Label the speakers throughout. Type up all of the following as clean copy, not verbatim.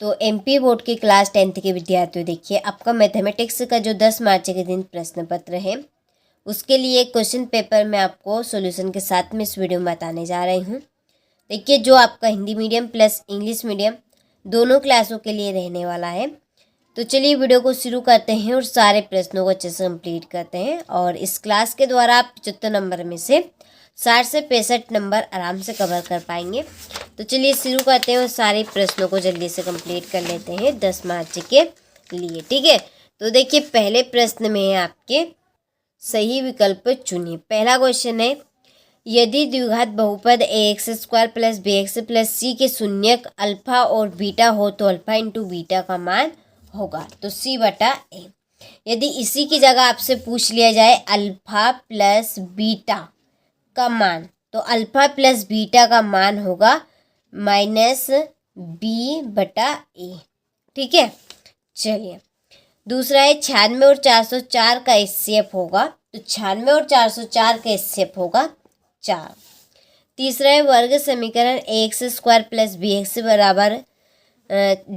Speaker 1: तो MP board के class 10th के विद्यार्थियों, देखिए आपका मैथमेटिक्स का जो 10 मार्च के दिन प्रश्न पत्र है उसके लिए क्वेश्चन पेपर मैं आपको सॉल्यूशन के साथ में इस वीडियो में बताने जा रही हूँ। देखिए जो आपका Hindi medium plus English medium दोनों क्लासों के लिए रहने वाला है। तो चलिए वीडियो को शुरू करते हैं और सारे प्रश्नों को अच्छे से कंप्लीट करते हैं। और इस क्लास के द्वारा आप 75 नंबर में से 60 से 65 नंबर आराम से कवर कर पाएंगे। तो चलिए शुरू करते हैं और सारे प्रश्नों को जल्दी से कंप्लीट कर लेते हैं 10 मार्च के लिए। ठीक है, तो देखिए पहले प्रश्न में है आपके सही विकल्प चुनिए। पहला क्वेश्चन है, यदि द्विघात बहुपद ax² plus bx plus c के शून्यक अल्फा और बीटा हो तो अल्फा इंटू बीटा का मान होगा। तो c/a। यदि इसी की जगह आपसे पूछ लिया जाए अल्फा प्लस बीटा का मान, तो अल्फा प्लस बीटा का मान होगा -b/a। ठीक है, चलिए दूसरा है 96 और 404 का HCF होगा। तो 96 और 404 का HCF होगा 4। तीसरा है वर्ग समीकरण ax² प्लस bx बराबर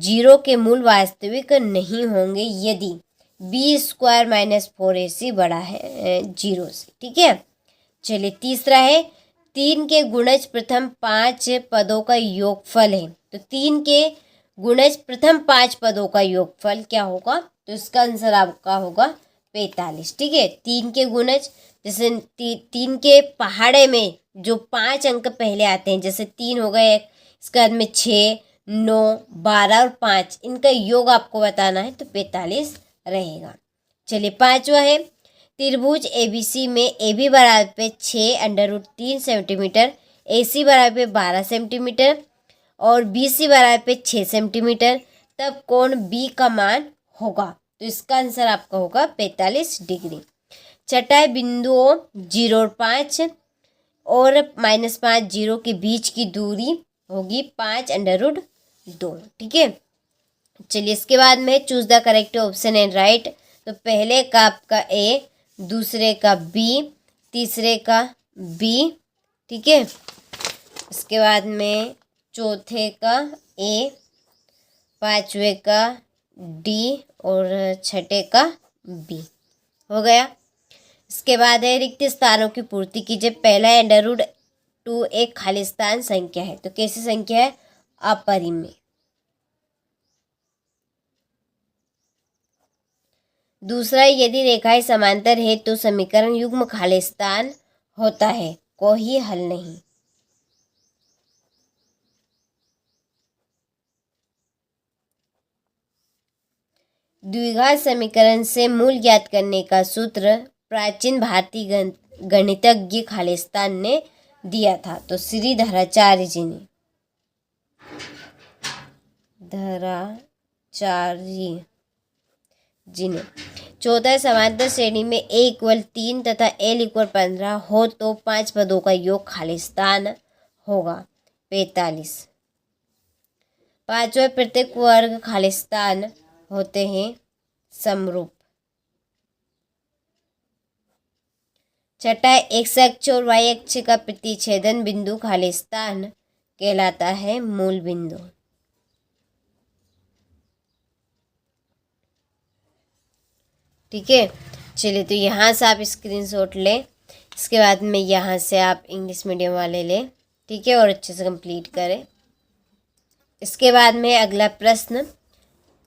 Speaker 1: 0 के मूल वास्तविक नहीं होंगे यदि b² - 4ac बड़ा है 0 से। ठीक है, चलिए तीसरा है 3 के गुणज प्रथम 5 पदों का योगफल है। तो 3 के गुणज प्रथम 5 पदों का योगफल क्या होगा? तो इसका आंसर आपका होगा 45। ठीक है, 3 के गुणज जैसे 3 के पहाड़े में जो 5 अंक पहले आते हैं, जैसे 3 हो गए, इसके बाद में 6, 9, 12 और 5, इनका योग आपको बताना है तो 45 रहेगा। चलिए पांचवा है त्रिभुज ABC में AB बराबर पे 6√3 सेंटीमीटर, AC बराबर पे 12 सेंटीमीटर और BC बराबर पे 6 सेंटीमीटर, तब कोण B का मान होगा। तो इसका आंसर आपका होगा 45 डिग्री। छठा है बिंदुओं 0 और 5 और -5 0 के बीच की दूरी होगी 5√2। ठीक है, चलिए इसके बाद में choose the correct option and right. तो पहले का आपका A, दूसरे का B, तीसरे का B। ठीक है, इसके बाद में चौथे का A, पांचवे का D और छठे का B हो गया। इसके बाद है रिक्त स्थानों की पूर्ति कीजिए। पहला √2 एक खाली स्थान संख्या है। तो कैसी संख्या है? अपरिमेय। दूसरा, यदि रेखाएं समांतर है तो समीकरण युग्म खाली स्थान होता है, कोई हल नहीं। द्विघात समीकरण से मूल ज्ञात करने का सूत्र प्राचीन भारतीय गणितज्ञ खालिस्तान ने दिया था। तो श्रीधराचार्य जी ने। चौथा, समांतर श्रेणी में A=3 तथा L=15 हो तो 5 पदों का योग खालिस्तान होगा 45। पांचवा, प्रत्येक वर्ग खालिस्तान होते हैं समरूप। छठा, x अक्ष और y अक्ष का प्रतिच्छेदन बिंदु खालिस्तान कहलाता है मूल बिंदु। ठीक है, चलिए तो यहाँ से आप स्क्रीनशॉट लें, इसके बाद में यहाँ से आप इंग्लिश मीडियम वाले लें। ठीक है, और अच्छे से कंप्लीट करें। इसके बाद में अगला प्रश्न,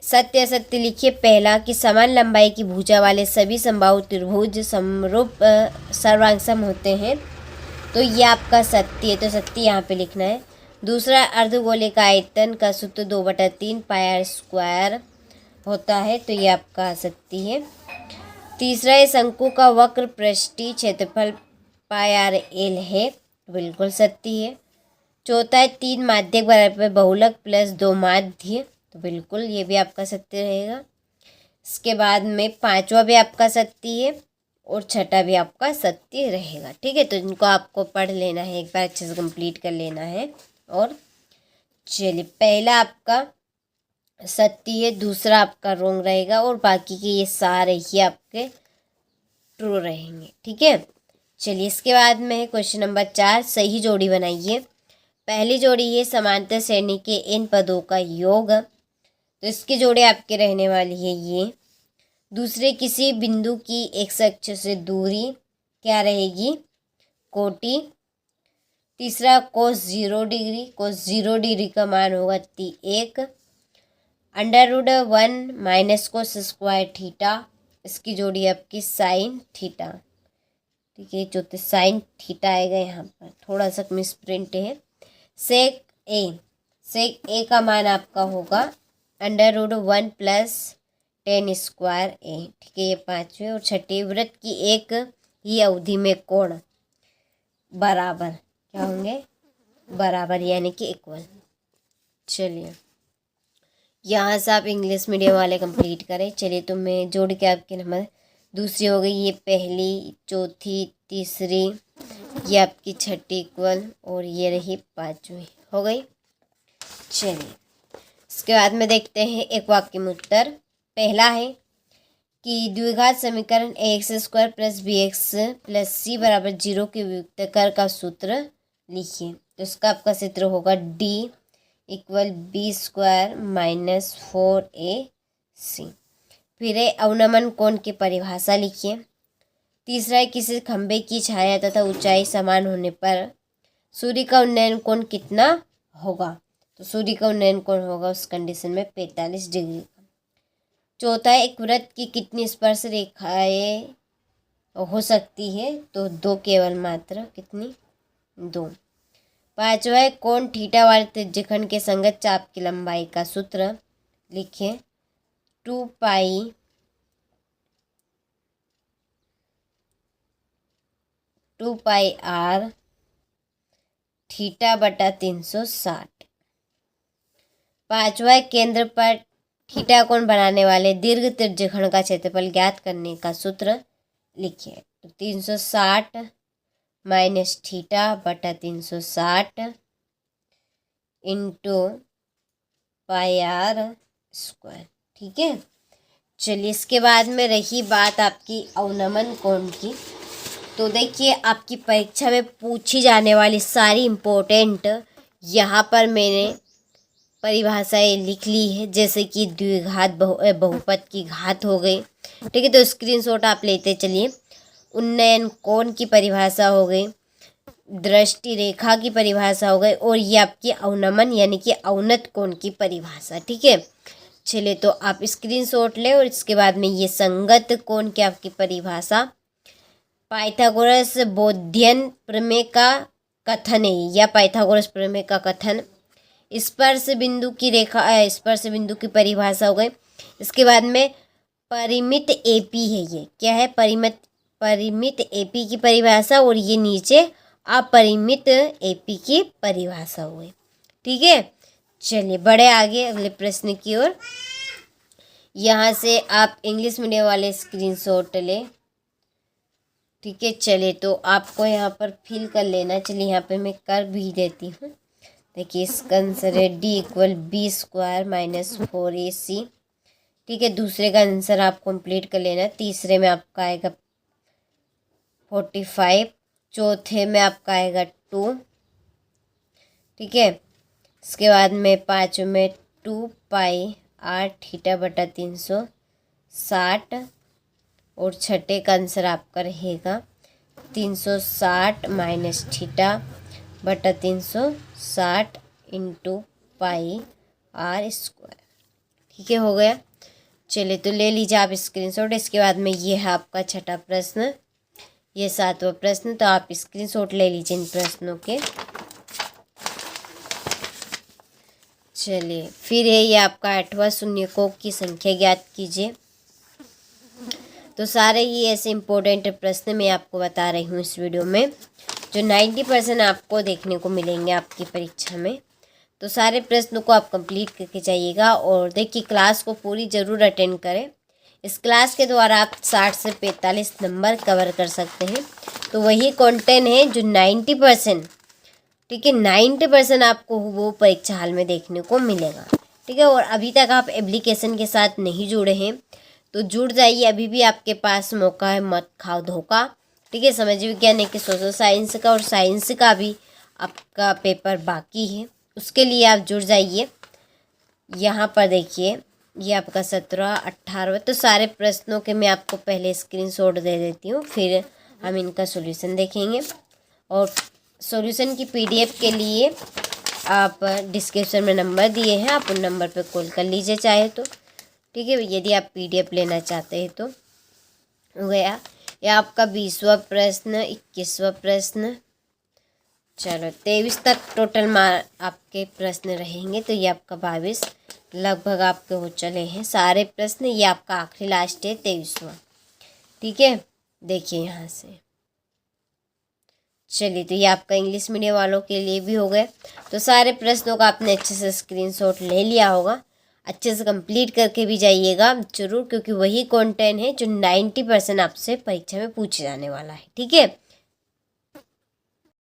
Speaker 1: सत्य असत्य लिखिए। पहला कि समान लंबाई की भुजा वाले सभी समबाहु त्रिभुज समरूप सर्वांगसम होते हैं। तो ये आपका सत्य है, तो सत्य यहाँ पे लिखना है। दूसरा, अर्धगोले का आयतन का सूत्र 2/3 πr² होता है, तो ये आपका सत्य है। तीसरा है शंकु का वक्र पृष्ठीय क्षेत्रफल πr/l है, बिल्कुल सत्य है। चौथा है 3 माध्यक बराबर बहुलक प्लस 2 माध्य, तो बिल्कुल ये भी आपका सत्य रहेगा। इसके बाद में पांचवा भी आपका सत्य है और छठा भी आपका सत्य रहेगा। ठीक है, तो इनको आपको पढ़ लेना है, एक बार अच्छे से कंप्लीट कर लेना है। और चलिए पहला आपका सत्य है, दूसरा आपका रॉन्ग रहेगा और बाकी के ये सारे ही आपके ट्रू रहेंगे। ठीक है, चलिए इसके बाद में है क्वेश्चन नंबर 4, सही जोड़ी बनाइए। पहली जोड़ी है समांतर श्रेणी के इन पदों का योग तो इसकी जोड़ी आपके रहने वाली है ये। दूसरे किसी बिंदु की एक्स अक्ष से दूरी क्या रहेगी, कोटि। तीसरा कोस 0 डिग्री, कोस 0 डिग्री का मान होगा 1। √1 माइनस कोस स्क्वायर थीटा, इसकी जोड़ी आपकी साइन थीटा। ठीक है, चौथे साइन थीटा आएगा, यहाँ पर थोड़ा सा मिसप्रिंट है। सेक ए का मान आपका होगा √1 प्लस tan स्क्वायर ए। ठीक है, ये पांचवें। और छठे, वृत्त की एक ही अवधि में कोण बराबर क्या होंगे, बराबर यानी कि इक्वल। चलिए, यहाँ से आप इंग्लिश मीडियम वाले कंप्लीट करें। चलिए, तो मैं जोड़ के आपके नंबर, दूसरी हो गई ये पहली, चौथी, तीसरी, ये आपकी छठी इक्वल, और ये रही पांचवी, हो गई। चलिए, इसके बाद में देखते हैं एक वाक्य में उत्तर। पहला है कि द्विघात समीकरण ax² plus bx plus c बराबर 0 के व्युत्तर का सूत्र लिखिए। तो इसका आपका सूत्र होगा d = b² माइनस 4ac। फिर है अवनमन कोण की परिभाषा लिखिए। तीसरा है किसी खंभे की छाया तथा ऊंचाई समान होने पर सूर्य का उन्नयन कोण कितना होगा। तो सूर्य का उन्नयन कोण होगा उस कंडीशन में 45 डिग्री का। चौथा है एक वृत्त की कितनी स्पर्श रेखाएं हो सकती है। तो 2 केवल मात्र, कितनी, 2। पांचवा है कोण थीटा वाले त्रिज्यखंड के संगत चाप की लंबाई का सूत्र लिखिए। 2 पाई r थीटा बटा 360। पांचवा केंद्र पर थीटा कोण बनाने वाले दीर्घ त्रिज्यखंड का क्षेत्रफल ज्ञात करने का सूत्र लिखिए। तो 360 माइनस थीटा बटा 360 इंटू पाई r स्क्वायर। ठीक है। चलिए, इसके बाद में रही बात आपकी अवनमन कोण की। तो देखिए, आपकी परीक्षा में पूछी जाने वाली सारी इम्पोर्टेंट यहाँ पर मैंने परिभाषाएं लिख ली है, जैसे कि द्विघात बहुपद की घात हो गई। ठीक है, तो स्क्रीनशॉट आप लेते चलिए। उन्नयन कोण की परिभाषा हो गई, दृष्टि रेखा की परिभाषा हो गई, और ये आपकी अवनमन यानी कि अवनत कोण की परिभाषा। ठीक है, चलिए, तो आप स्क्रीनशॉट लें। और इसके बाद में ये संगत कोण की आपकी परिभाषा, पाइथागोरस बोध्यन प्रमेय का कथन है, या पाइथागोरस प्रमेय का कथन। स्पर्श बिंदु की रेखा, स्पर्श बिंदु की परिभाषा हो गई। इसके बाद में परिमित एपी है, ये क्या है, परिमित एपी की परिभाषा, और ये नीचे अपरिमित एपी की परिभाषा हो गई। ठीक है, चलिए बढ़े आगे अगले प्रश्न की ओर। यहाँ से आप इंग्लिश मीडियम वाले स्क्रीनशॉट ले। ठीक है, चलिए, तो आपको यहाँ पर फिल कर लेना। चलिए, यहाँ पे मैं कर भी देती हूँ। देखिए, इसका आंसर है d = b² माइनस 4ac। ठीक है, दूसरे का आंसर आप कंप्लीट कर लेना। तीसरे में आपका आएगा 45, चौथे में आपका आएगा 2। ठीक है, इसके बाद में पाँचवें में 2 पाई r थीटा बटा 360, और छठे का आंसर आपका रहेगा 360 माइनस थीटा बटा 360 इंटू पाई r स्क्वायर। ठीक है, हो गया। चलिए, तो ले लीजिए आप स्क्रीनशॉट। इसके बाद में ये है आपका छठा प्रश्न, ये 7वां प्रश्न। तो आप स्क्रीनशॉट ले लीजिए इन प्रश्नों के। चलिए, फिर है ये आपका 8वां, शून्यकों की संख्या ज्ञात कीजिए। तो सारे ही ऐसे इम्पोर्टेंट प्रश्न मैं आपको बता रही हूँ इस वीडियो में, जो 90% आपको देखने को मिलेंगे आपकी परीक्षा में। तो सारे प्रश्नों को आप कंप्लीट करके जाइएगा, और देखिए क्लास को पूरी ज़रूर अटेंड करें। इस क्लास के द्वारा आप 60 से 45 नंबर कवर कर सकते हैं। तो वही कंटेंट है जो 90%, ठीक है, 90% आपको वो परीक्षा हाल में देखने को मिलेगा। ठीक है, और अभी तक आप एप्लीकेशन के साथ नहीं जुड़े हैं तो जुड़ जाइए, अभी भी आपके पास मौका है, मत खाओ धोखा। ठीक है, समाज विज्ञान के सोशल साइंस का और साइंस का भी आपका पेपर बाकी है, उसके लिए आप जुड़ जाइए। यहाँ पर देखिए ये आपका 17, 18, तो सारे प्रश्नों के मैं आपको पहले स्क्रीनशॉट दे देती हूँ, फिर हम इनका सॉल्यूशन देखेंगे। और सॉल्यूशन की पीडीएफ के लिए आप डिस्क्रिप्शन में नंबर दिए हैं, आप उन नंबर पर कॉल कर लीजिए चाहे तो, ठीक है, यदि आप पीडीएफ लेना चाहते हैं तो। हो गया ये आपका 20वां प्रश्न, 21वां प्रश्न, चलो 23 तक टोटल मार आपके प्रश्न रहेंगे, तो ये आपका 22 लगभग आपके हो चले हैं सारे प्रश्न। ये आपका आखिरी लास्ट है 23वां, ठीक है। देखिए यहाँ से, चलिए तो ये आपका इंग्लिश मीडियम वालों के लिए भी हो गए। तो सारे प्रश्नों का आपने अच्छे से स्क्रीनशॉट ले लिया होगा, अच्छे से कंप्लीट करके भी जाइएगा जरूर, क्योंकि वही कंटेंट है जो 90% आपसे परीक्षा में पूछे जाने वाला है, ठीक है।